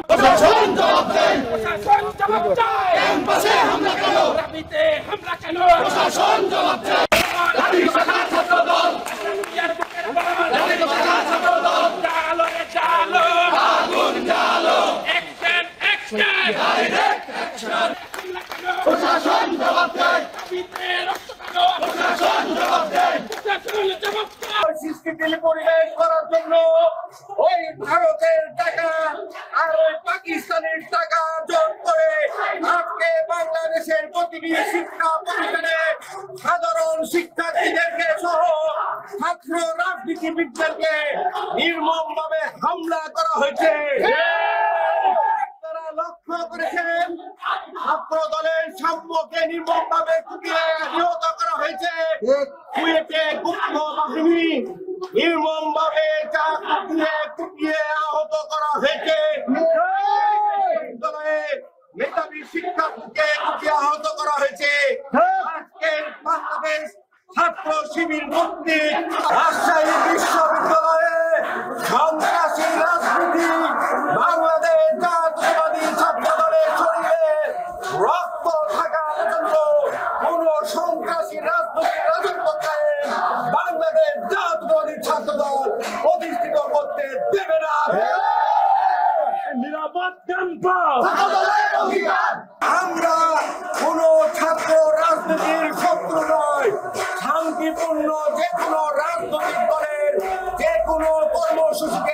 প্রশাসন জবাব দেন, ক্যাম্পাসে হামলা কেন, প্রশাসন জবাব দেন। লাঠি শাখা ছাত্র দল, লাঠি শাখা ছাত্র দল, আগুন জ্বালো, ডাইরেক্ট অ্যাকশন। প্রশাসন জবাব দেন, প্রশাসন জবাব দেন। সৃষ্টিশীল পরিবেশ করার জন্য ওই ভারতের টাকা আর ওই পাকিস্তানের টাকা জোর করে আজকে বাংলাদেশের প্রতিটি শিক্ষা প্রতিষ্ঠানে সাধারণ শিক্ষার্থীদেরকে সহ ছাত্র রাজনীতিবিদদেরকে নির্মমভাবে হামলা করা হয়েছে। তারা লক্ষ্য করেছেন ছাত্র দলের সাম্যকে নির্মমভাবে কুপিয়ে নিহত করা হয়েছে। কুয়েটে গুপ্ত বাহিনী নির্মমভাবে কুপিয়ে আহত করা হয়েছে। মেধাবী শিক্ষার্থীকে কুপিয়ে আহত করা হয়েছে। আজকের বাংলাদেশ ছাত্র শিবির মুক্তি রাজশাহী বিশ্ববিদ্যালয়ে সন্ত্রাসী রাজনীতি বাংলাদেশ জাতীয়তাবাদী ছাত্র দলের শরীরে রক্ত থাকা পর্যন্ত কোন সন্ত্রাসী রাজনৈতিক রাজত্ব কায়েম বাংলাদেশ জাতীয়তাবাদী ছাত্র দল প্রতিষ্ঠিত করতে দেবে না। নিরাপদ ক্যাম্পাস আমরা কোন ছাত্র রাজনীতির শত্রু নয়। শান্তিপূর্ণ যে কোনো রাজনৈতিক দলের যে কোনো কর্মসূচিকে